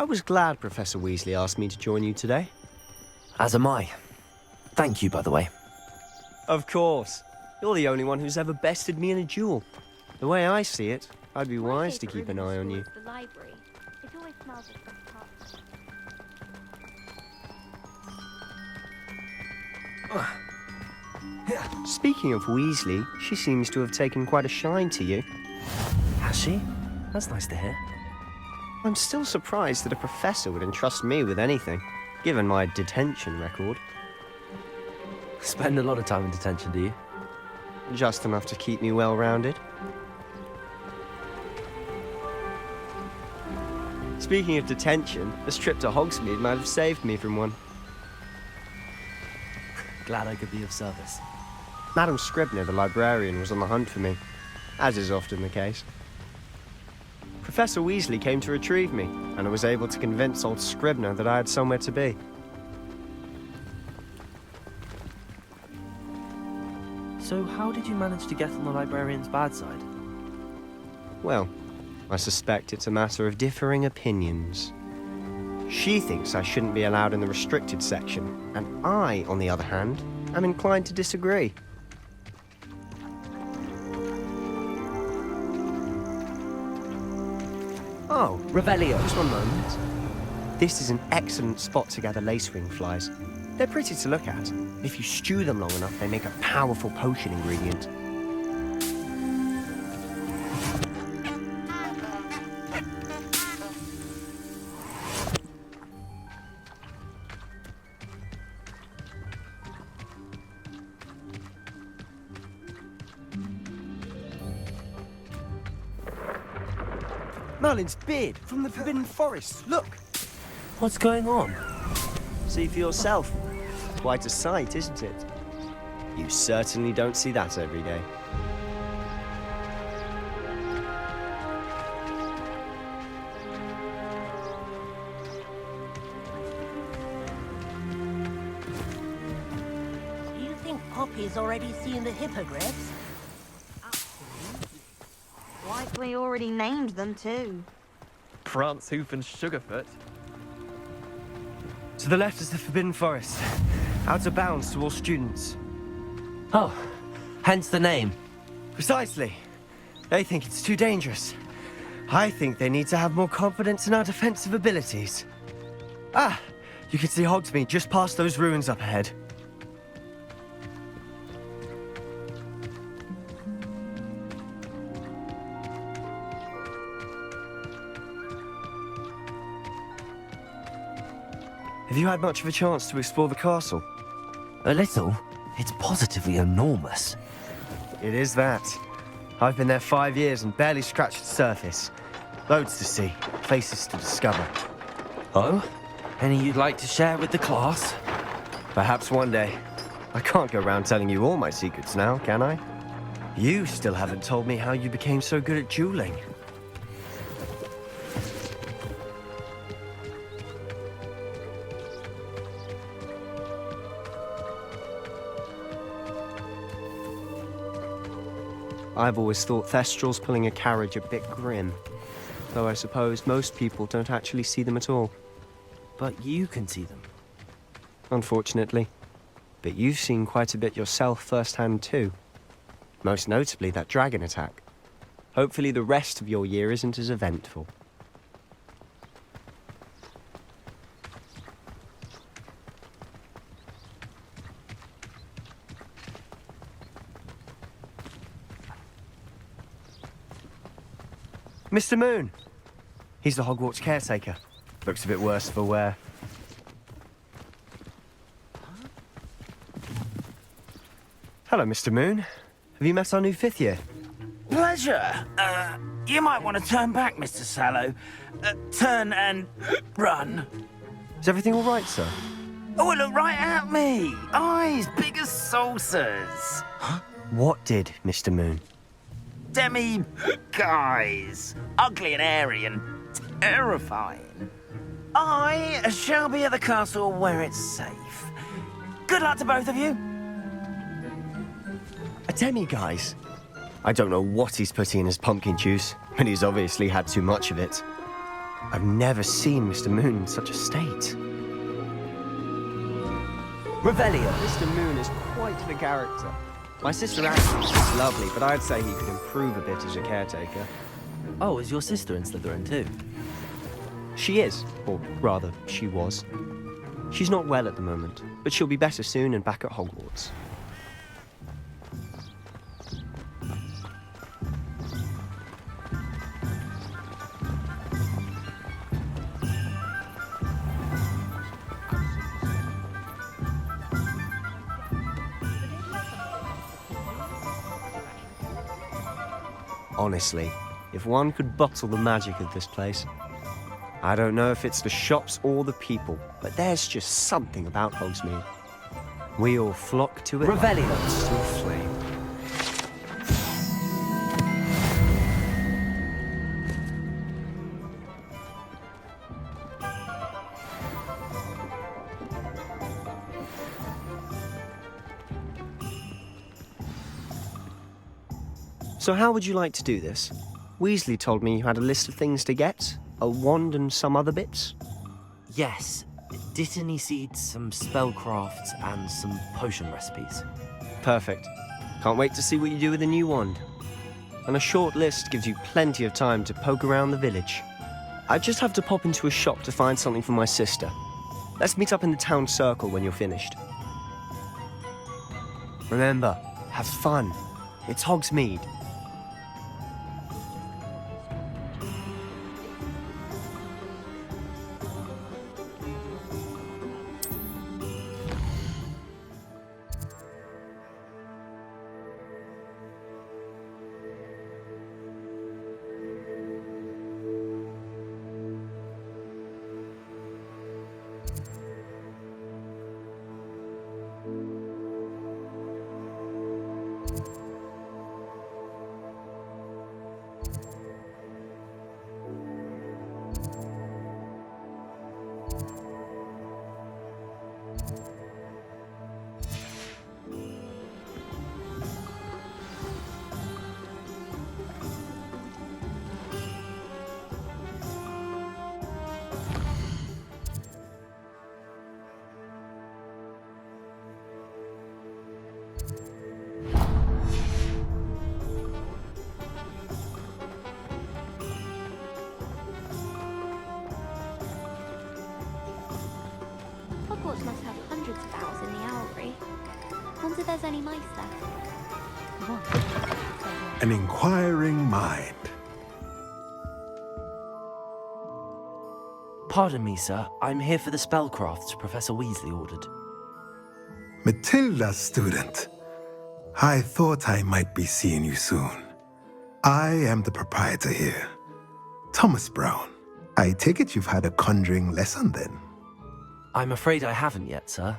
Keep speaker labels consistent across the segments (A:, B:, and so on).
A: I was glad Professor Weasley asked me to join you today.
B: As am I. Thank you, by the way.
A: Of course. You're the only one who's ever bested me in a duel. The way I see it, I'd be wise to keep an eye on you.
C: The library. It always smells of some past.
A: Speaking of Weasley, she seems to have taken quite a shine to you.
B: Has she? That's nice to hear.
A: I'm still surprised that a professor would entrust me with anything, given my detention record.
B: Spend a lot of time in detention, do you?
A: Just enough to keep me well-rounded. Speaking of detention, this trip to Hogsmeade might have saved me from one.
B: Glad I could be of service.
A: Madam Scribner, the librarian, was on the hunt for me, as is often the case. Professor Weasley came to retrieve me, and I was able to convince old Scribner that I had somewhere to be.
B: So how did you manage to get on the librarian's bad side?
A: Well, I suspect it's a matter of differing opinions. She thinks I shouldn't be allowed in the restricted section, and I, on the other hand, am inclined to disagree. Oh, Revelio, just one moment. This is an excellent spot to gather lacewing flies. They're pretty to look at. If you stew them long enough, they make a powerful potion ingredient. Merlin's beard from the Forbidden Forest. Look!
B: What's going on?
A: See for yourself. Quite a sight, isn't it? You certainly don't see that every day.
D: Do you think Poppy's already seen the hippogriffs?
C: Likely already named them too.
E: Prance, Hoof, and Sugarfoot.
A: To the left is the Forbidden Forest. Out of bounds to all students.
B: Oh, hence the name.
A: Precisely. They think it's too dangerous. I think they need to have more confidence in our defensive abilities. Ah, you can see Hogsmeade just past those ruins up ahead. Have you had much of a chance to explore the castle?
B: A little. It's positively enormous.
A: It is that. I've been there 5 years and barely scratched the surface. Loads to see, places to discover.
B: Oh? Any you'd like to share with the class?
A: Perhaps one day. I can't go around telling you all my secrets now, can I? You still haven't told me how you became so good at dueling. I've always thought Thestrals pulling a carriage a bit grim, though I suppose most people don't actually see them at all.
B: But you can see them.
A: Unfortunately. But you've seen quite a bit yourself firsthand too. Most notably that dragon attack. Hopefully the rest of your year isn't as eventful. Mr. Moon! He's the Hogwarts caretaker. Looks a bit worse for wear. Hello, Mr. Moon. Have you met our new 5th year?
F: Pleasure. You might want to turn back, Mr. Sallow. Turn and run.
A: Is everything all right, sir?
F: Oh, look right at me. Eyes big as saucers.
A: What did, Mr. Moon?
F: Guys. Ugly and airy and terrifying. I shall be at the castle where it's safe. Good luck to both of you.
A: A demi-guise? I don't know what he's putting in his pumpkin juice, but he's obviously had too much of it. I've never seen Mr. Moon in such a state.
F: Revelio.
A: Mr. Moon is quite the character. My sister Agnes is lovely, but I'd say he could improve a bit as a caretaker.
B: Oh, is your sister in Slytherin too?
A: She is, or rather, she was. She's not well at the moment, but she'll be better soon and back at Hogwarts. Honestly, if one could bottle the magic of this place. I don't know if it's the shops or the people, but there's just something about Hogsmeade. We all flock to it
F: Revelio.
A: like moths to a flame. So how would you like to do this? Weasley told me you had a list of things to get, a wand and some other bits.
B: Yes. Dittany seeds, some spellcrafts, and some potion recipes.
A: Perfect. Can't wait to see what you do with the new wand. And a short list gives you plenty of time to poke around the village. I just have to pop into a shop to find something for my sister. Let's meet up in the town circle when you're finished. Remember, have fun. It's Hogsmeade.
G: Hogwarts must have hundreds of owls in the owlry. Wonder if there's any mice there.
H: An inquiring mind.
B: Pardon me, sir. I'm here for the spellcrafts Professor Weasley ordered.
H: Matilda, student. I thought I might be seeing you soon. I am the proprietor here, Thomas Brown. I take it you've had a conjuring lesson then?
B: I'm afraid I haven't yet, sir.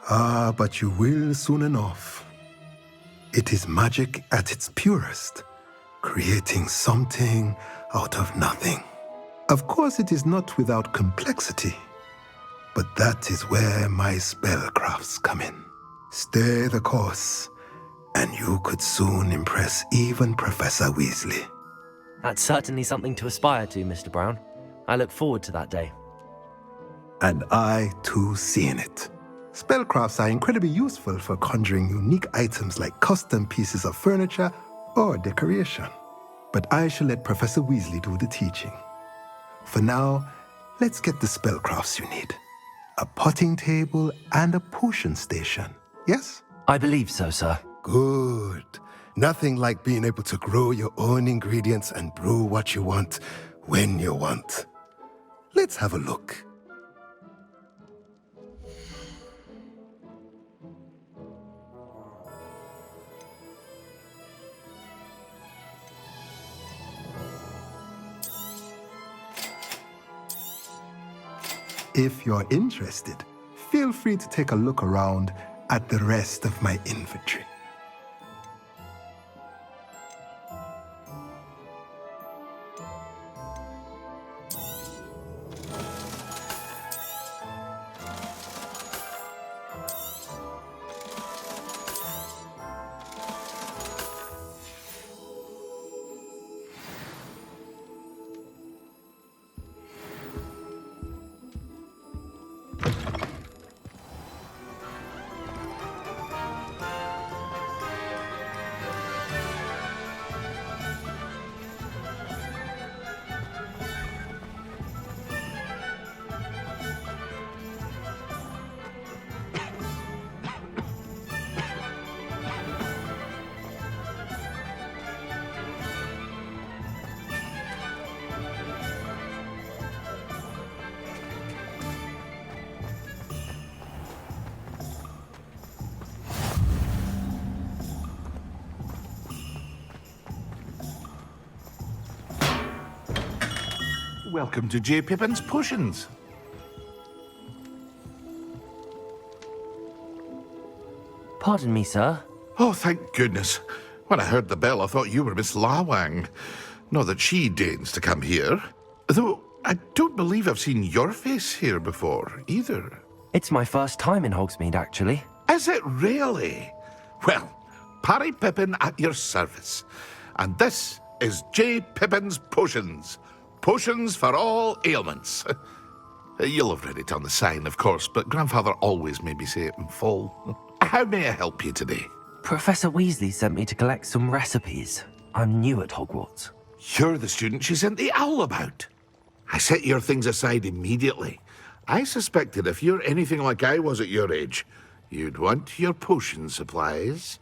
H: Ah, but you will soon enough. It is magic at its purest, creating something out of nothing. Of course, it is not without complexity, but that is where my spellcrafts come in. Stay the course, and you could soon impress even Professor Weasley.
B: That's certainly something to aspire to, Mr. Brown. I look forward to that day.
H: And I, too, seeing it. Spellcrafts are incredibly useful for conjuring unique items like custom pieces of furniture or decoration. But I shall let Professor Weasley do the teaching. For now, let's get the spellcrafts you need. A potting table and a potion station, yes?
B: I believe so, sir.
H: Good. Nothing like being able to grow your own ingredients and brew what you want when you want. Let's have a look. If you're interested, feel free to take a look around at the rest of my inventory.
I: welcome to J. Pippin's Potions.
B: Pardon me, sir.
I: Oh, thank goodness. When I heard the bell, I thought you were Miss Lawang. Not that she deigns to come here. Though I don't believe I've seen your face here before, either.
B: It's my first time in Hogsmeade, actually.
I: Is it really? Well, Parry Pippin at your service. And this is J. Pippin's Potions. Potions for all ailments. You'll have read it on the sign, of course, but Grandfather always made me say it in full. How may I help you today?
B: Professor Weasley sent me to collect some recipes. I'm new at Hogwarts.
I: You're the student she sent the owl about. I set your things aside immediately. I suspected if you're anything like I was at your age, you'd want your potion supplies.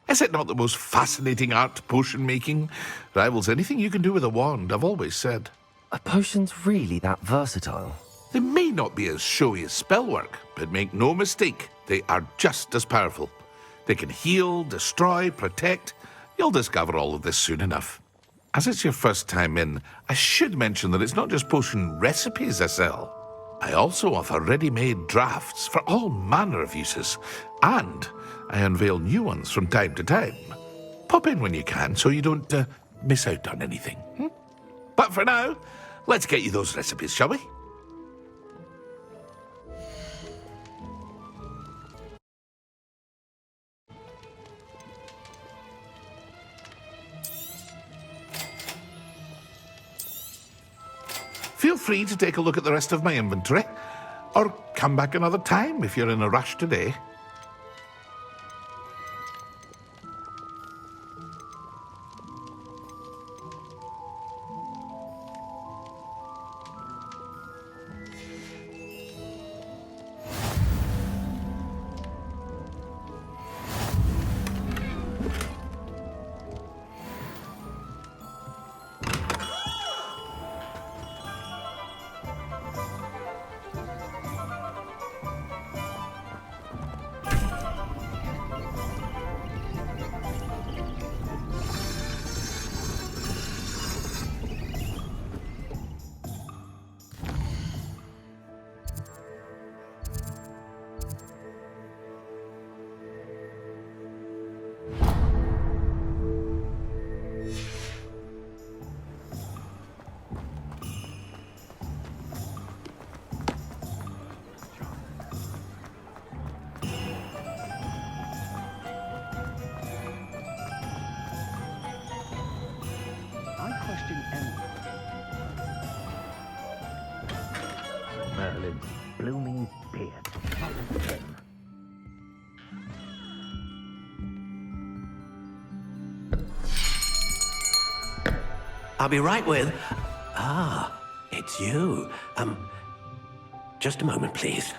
I: Is it not the most fascinating art, potion making? Rivals anything you can do with a wand, I've always said.
B: Are potions really that versatile?
I: They may not be as showy as spellwork, but make no mistake, they are just as powerful. They can heal, destroy, protect. You'll discover all of this soon enough. As it's your first time in, I should mention that it's not just potion recipes I sell. I also offer ready-made drafts for all manner of uses, and I unveil new ones from time to time. Pop in when you can so you don't miss out on anything. But for now, let's get you those recipes, shall we? Feel free to take a look at the rest of my inventory, or come back another time if you're in a rush today.
J: Merlin's blooming beard.
K: I'll be right with... Ah, it's you. Just a moment, please.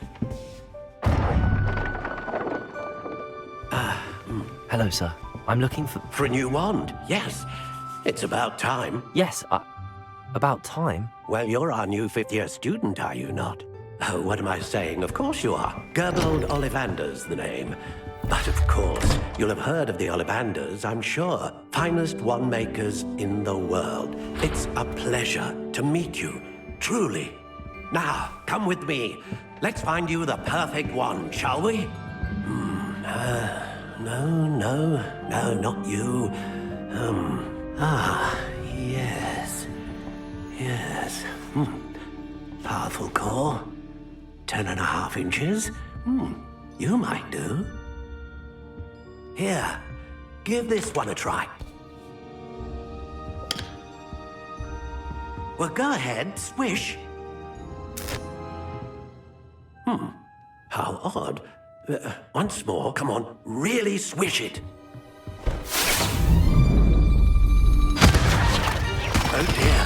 B: Hello, sir. I'm looking for...
K: For a new wand, yes. It's about time.
B: Yes, about time?
K: Well, you're our new fifth-year student, are you not? Oh, what am I saying? Of course you are. Gerbold Ollivander's the name. But of course, you'll have heard of the Ollivanders, I'm sure. Finest wand makers in the world. It's a pleasure to meet you, truly. Now, come with me. Let's find you the perfect wand, shall we? No, not you. Yes. Powerful core. 10.5 inches. You might do. Here, give this one a try. Well, go ahead, swish. How odd. Once more, come on, really swish it. Oh dear.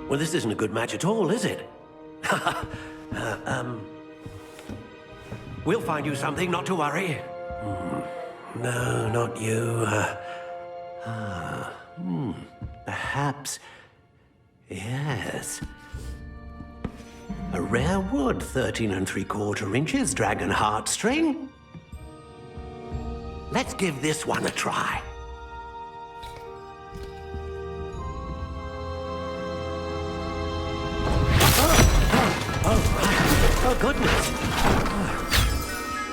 K: Well, this isn't a good match at all, is it? We'll find you something, not to worry. No, not you. Perhaps... Yes. A rare wood, 13 3/4 inches, dragon heartstring. Let's give this one a try. Oh, goodness.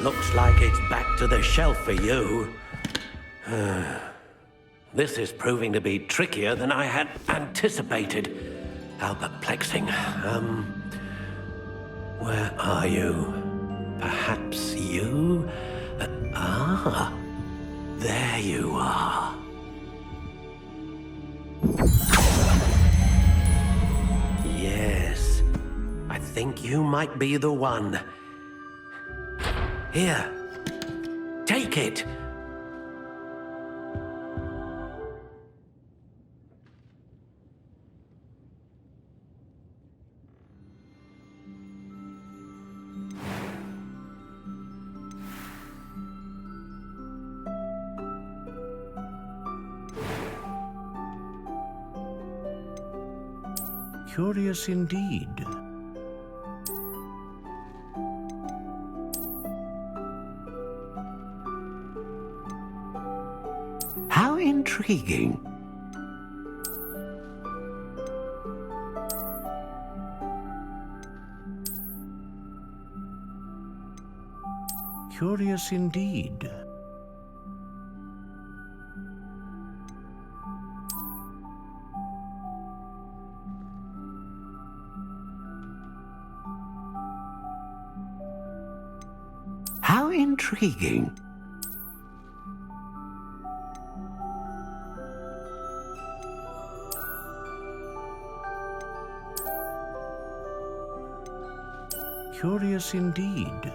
K: Looks like it's back to the shelf for you. This is proving to be trickier than I had anticipated. How perplexing. Where are you? Perhaps you? There you are. Yes, I think you might be the one. Here, take it.
J: Curious indeed.
K: How intriguing.
J: Curious indeed.
K: How intriguing.
J: Curious indeed.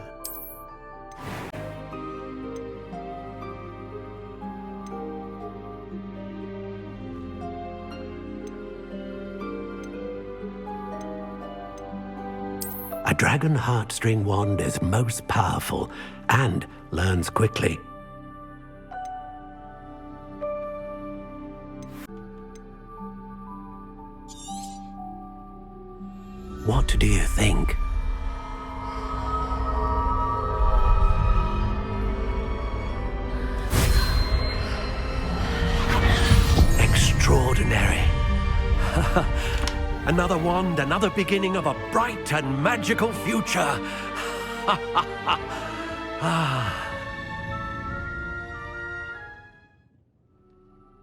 K: A dragon heartstring wand is most powerful and learns quickly. What do you think? Extraordinary. Another wand, another beginning of a bright and magical future.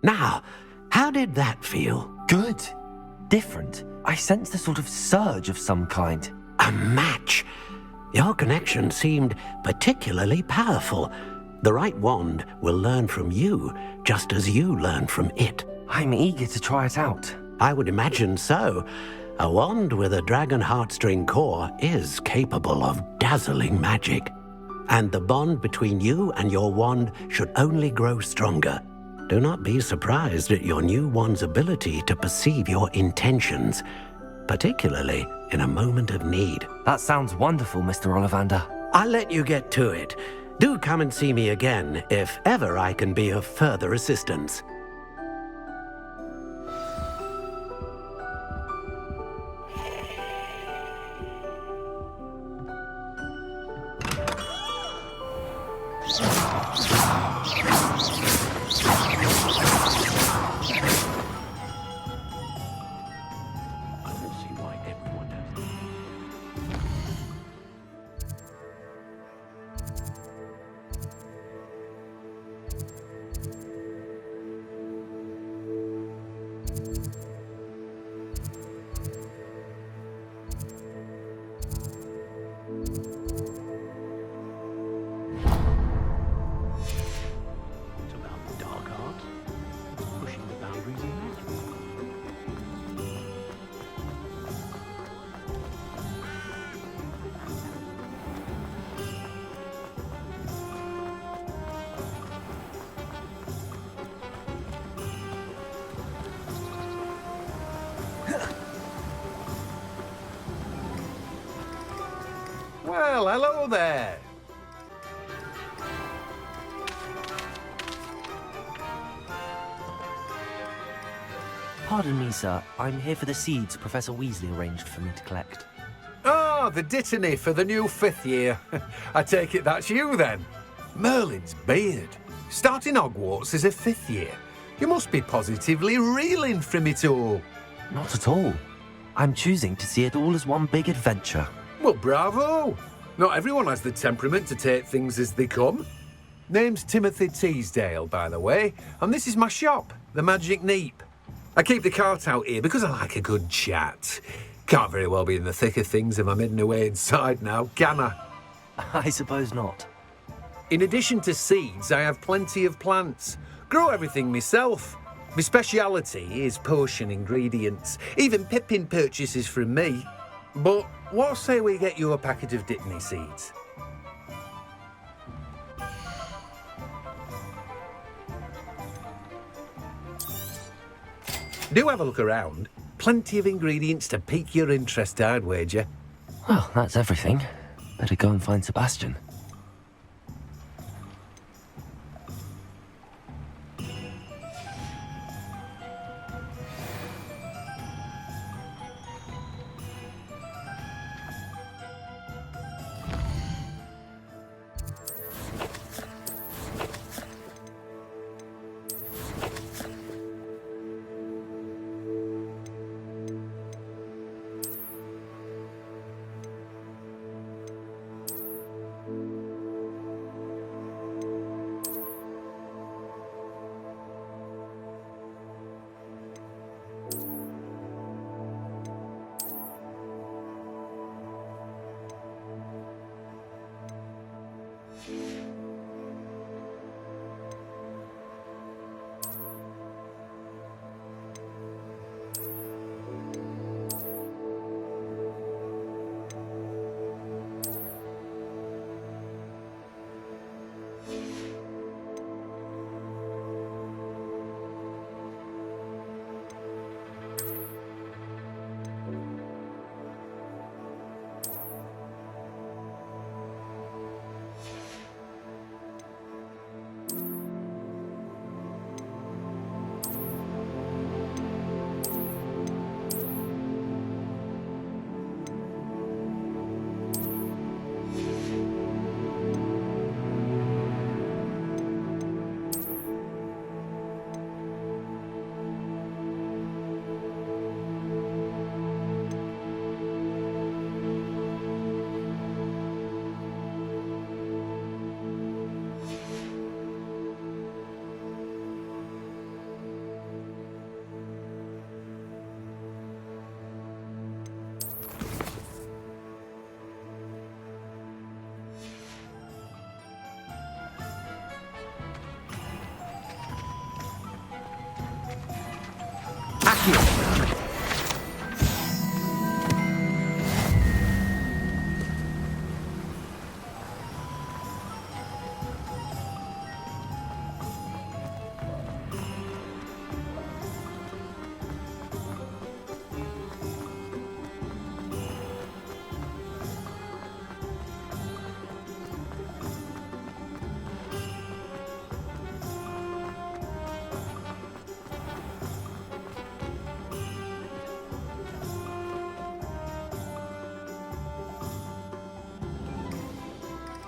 K: Now, how did that feel?
B: Good. Different. I sensed a sort of surge of some kind.
K: A match. Your connection seemed particularly powerful. The right wand will learn from you, just as you learn from it.
B: I'm eager to try it out.
K: I would imagine so. A wand with a dragon heartstring core is capable of dazzling magic. And the bond between you and your wand should only grow stronger. Do not be surprised at your new wand's ability to perceive your intentions, particularly in a moment of need.
B: That sounds wonderful, Mr. Ollivander.
K: I'll let you get to it. Do come and see me again if ever I can be of further assistance.
L: Well, hello there.
B: Pardon me, sir. I'm here for the seeds Professor Weasley arranged for me to collect.
L: Oh, the dittany for the new 5th year. I take it that's you then. Merlin's beard. Starting Hogwarts as a 5th year. You must be positively reeling from it all.
B: Not at all. I'm choosing to see it all as one big adventure.
L: Well, bravo! Not everyone has the temperament to take things as they come. Name's Timothy Teasdale, by the way, and this is my shop, the Magic Neep. I keep the cart out here because I like a good chat. Can't very well be in the thick of things if I'm hidden away inside now, can I?
B: I suppose not.
L: In addition to seeds, I have plenty of plants. Grow everything myself. My speciality is potion ingredients. Even Pippin purchases from me. But what say we get you a packet of dittany seeds? Do have a look around. Plenty of ingredients to pique your interest, I'd wager.
B: Well, that's everything. Better go and find Sebastian.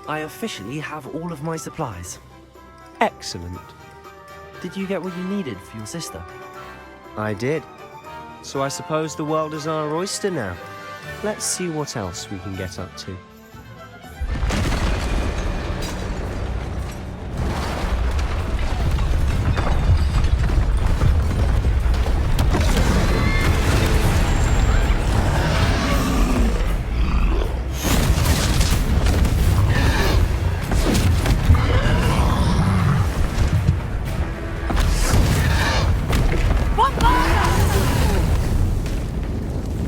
B: I officially have all of my supplies.
A: Excellent.
B: Did you get what you needed for your sister?
A: I did. So I suppose the world is our oyster now. Let's see what else we can get up to.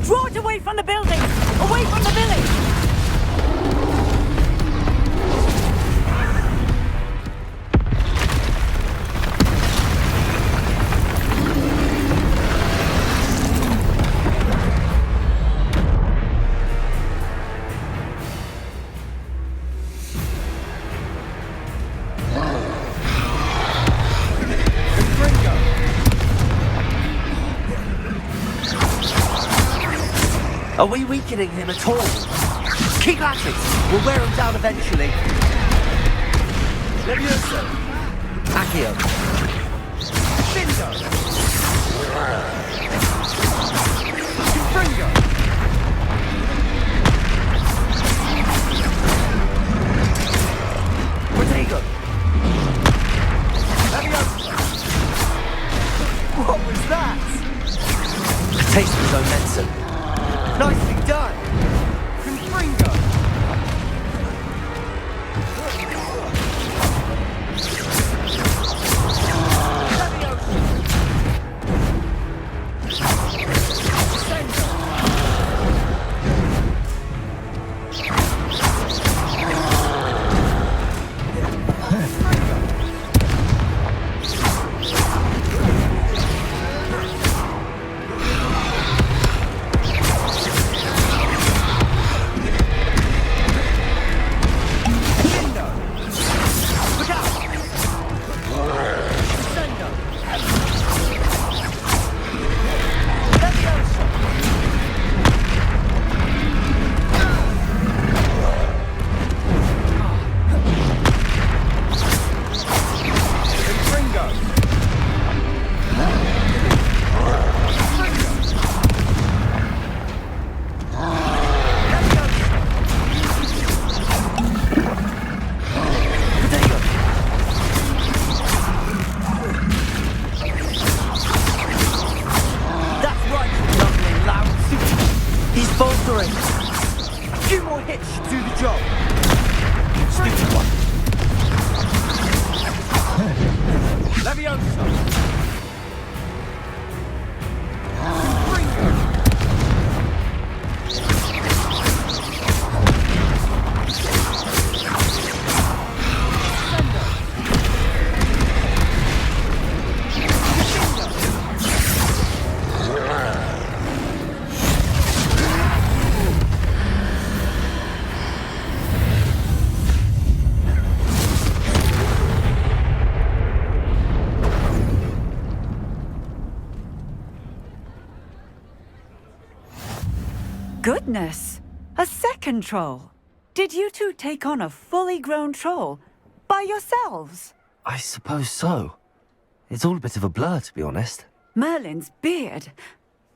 D: Draw it away from the building! Away from the village!
B: Are we weakening him at all? Keep at it! We'll wear him down eventually. Levioso! Accio! Bingo! Confringo! Taste his own medicine.
A: Nicely done! Confringo!
D: Goodness! A second troll! Did you two take on a fully grown troll? By yourselves?
B: I suppose so. It's all a bit of a blur, to be honest.
D: Merlin's beard.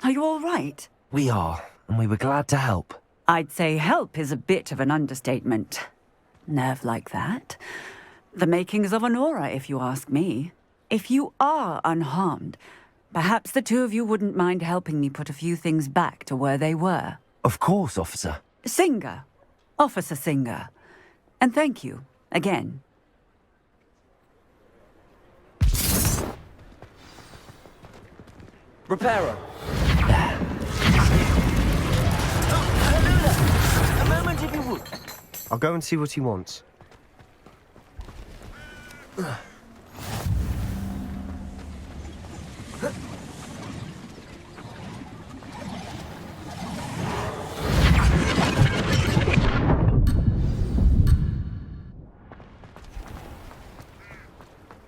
D: Are you all right?
B: We are, and we were glad to help.
D: I'd say help is a bit of an understatement. Nerve like that. The makings of an aura, if you ask me. If you are unharmed, perhaps the two of you wouldn't mind helping me put a few things back to where they were.
B: Of course, officer.
D: Singer. Officer Singer. And thank you, again.
B: Reparo.
A: A moment if you would. I'll go and see what he wants.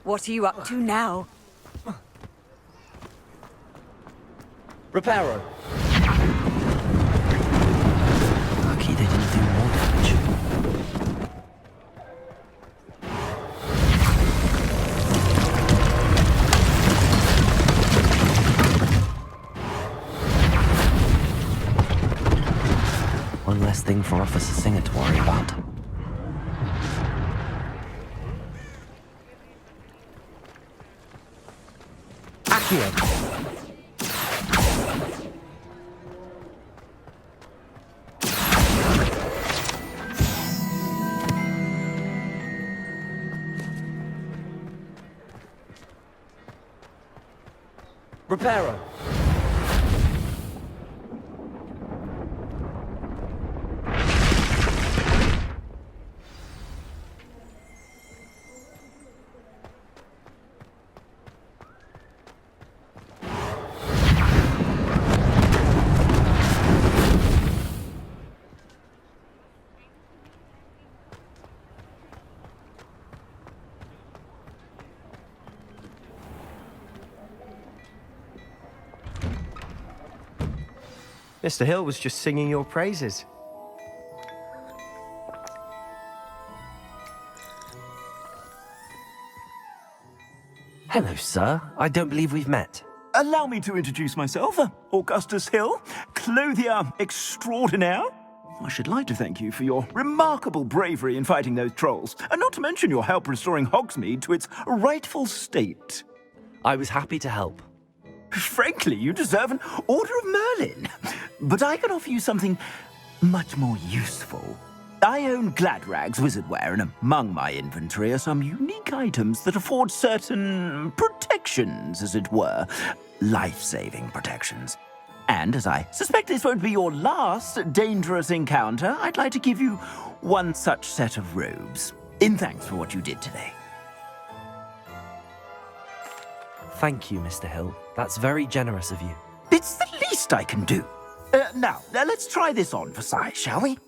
D: What are you up to now?
B: Reparo. Lucky they didn't do more damage. One less thing for Officer Singer to worry about. Accio. Reparo.
A: Mr. Hill was just singing your praises.
B: Hello, sir. I don't believe we've met.
M: Allow me to introduce myself, Augustus Hill, clothier extraordinaire. I should like to thank you for your remarkable bravery in fighting those trolls, and not to mention your help restoring Hogsmeade to its rightful state.
B: I was happy to help.
M: Frankly, you deserve an Order of Merlin. But I can offer you something much more useful. I own Gladrag's wizardware, and among my inventory are some unique items that afford certain protections, as it were. Life-saving protections. And as I suspect this won't be your last dangerous encounter, I'd like to give you one such set of robes, in thanks for what you did today.
B: Thank you, Mr. Hill. That's very generous of you.
M: It's the least I can do. Now, let's try this on for size, shall we?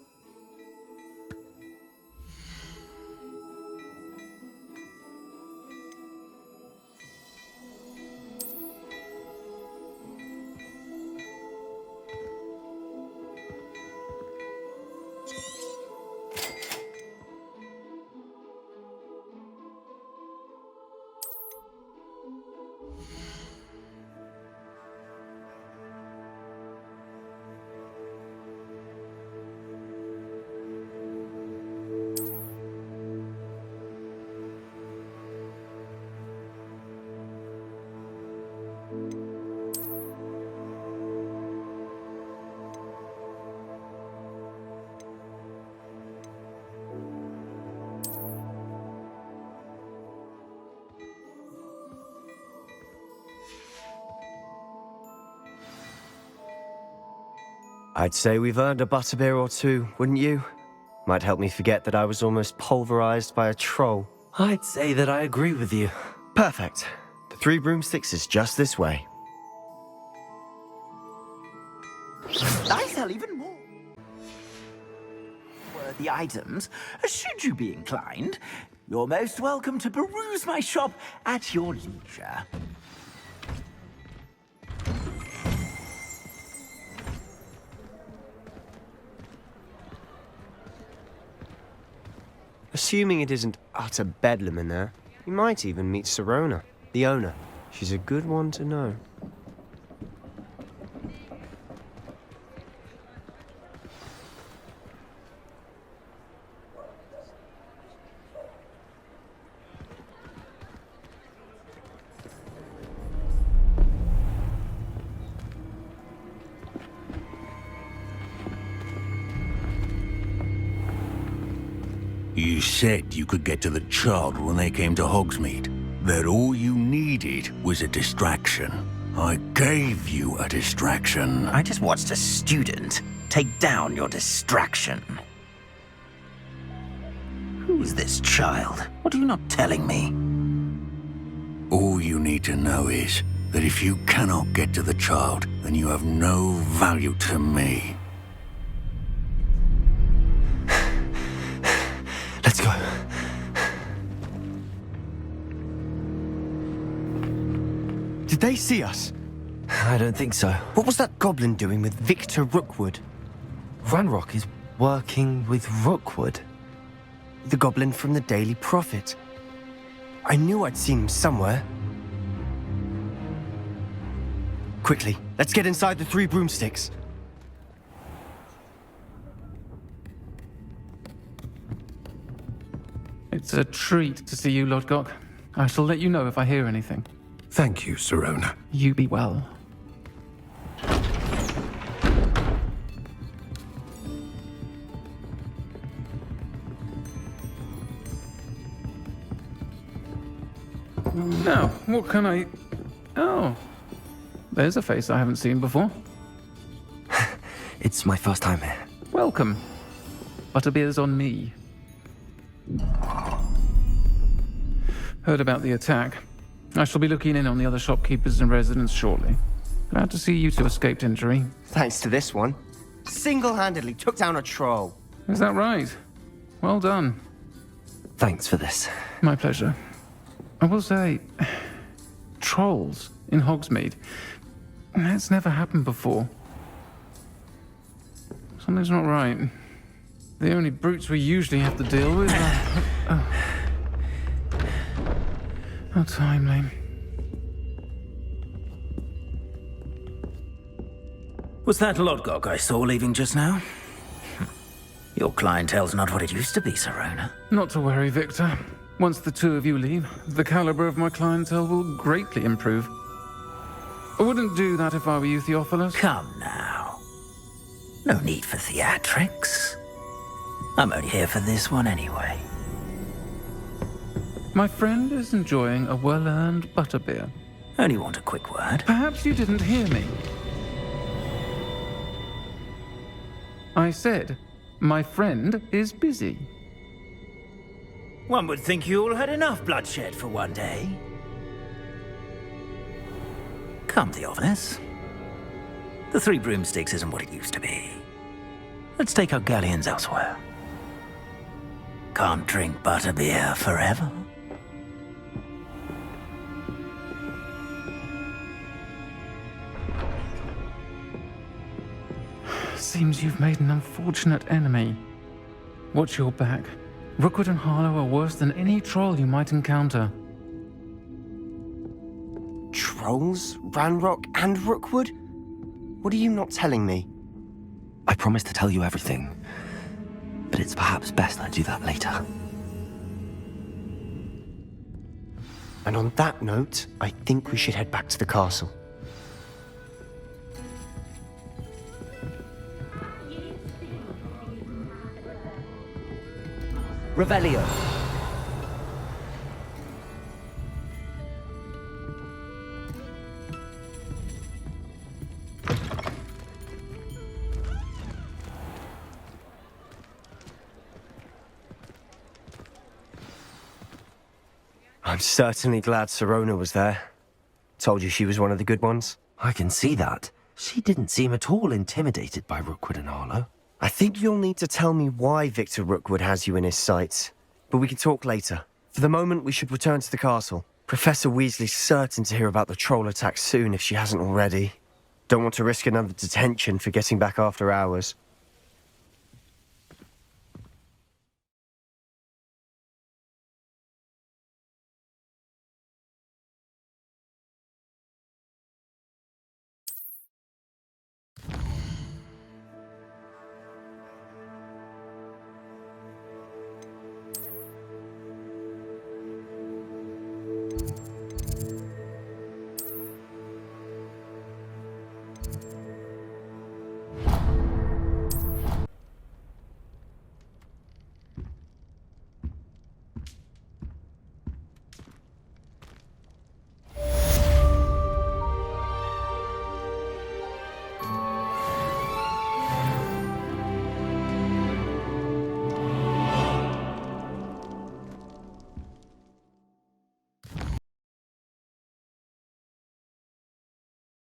A: I'd say we've earned a butterbeer or two, wouldn't you? Might help me forget that I was almost pulverized by a troll.
B: I'd say that I agree with you.
A: Perfect. The 3 broomsticks is just this way.
M: I sell even more worthy items. Should you be inclined, you're most welcome to peruse my shop at your leisure.
A: Assuming it isn't utter bedlam in there, you might even meet Sirona, the owner. She's a good one to know.
J: You said you could get to the child when they came to Hogsmeade. That all you needed was a distraction. I gave you a distraction.
F: I just watched a student take down your distraction. Who's this child? What are you not telling me?
J: All you need to know is that if you cannot get to the child, then you have no value to me.
A: Let's go. Did they see us?
B: I don't think so.
A: What was that goblin doing with Victor Rookwood?
B: Ranrock is working with Rookwood.
A: The goblin from the Daily Prophet. I knew I'd seen him somewhere. Quickly, let's get inside the 3 broomsticks.
N: It's a treat to see you, Lodgok. I shall let you know if I hear anything.
L: Thank you, Sirona.
N: You be well. Now, what can I... Oh, there's a face I haven't seen before.
B: It's my first time here.
N: Welcome. Butterbeer's on me. Heard about the attack. I shall be looking in on the other shopkeepers and residents shortly. Glad to see you two escaped injury.
A: Thanks to this one. Single-handedly took down a troll.
N: Is that right? Well done.
B: Thanks for this.
N: My pleasure. I will say, trolls in Hogsmeade. That's never happened before. Something's not right. The only brutes we usually have to deal with are... How timely.
F: Was that Lodgok I saw leaving just now? Your clientele's not what it used to be, Sirona.
N: Not to worry, Victor. Once the 2 of you leave, the caliber of my clientele will greatly improve. I wouldn't do that if I were you, Theophilus.
M: Come now. No need for theatrics. I'm only here for this one anyway.
N: My friend is enjoying a well-earned butterbeer.
M: Only want a quick word.
N: Perhaps you didn't hear me. I said, my friend is busy.
M: One would think you all had enough bloodshed for one day. Come, Theophilus. The Three Broomsticks isn't what it used to be. Let's take our galleons elsewhere. Can't drink butterbeer forever.
N: Seems you've made an unfortunate enemy. Watch your back. Rookwood and Harlow are worse than any troll you might encounter.
A: Trolls? Ranrock and Rookwood? What are you not telling me?
B: I promised to tell you everything, but it's perhaps best I do that later.
A: And on that note, I think we should head back to the castle.
B: Revelio.
A: I'm certainly glad Sirona was there. Told you she was one of the good ones.
B: I can see that. She didn't seem at all intimidated by Rookwood and Harlow.
A: I think you'll need to tell me why Victor Rookwood has you in his sights. But we can talk later. For the moment, we should return to the castle. Professor Weasley's certain to hear about the troll attack soon if she hasn't already. Don't want to risk another detention for getting back after hours.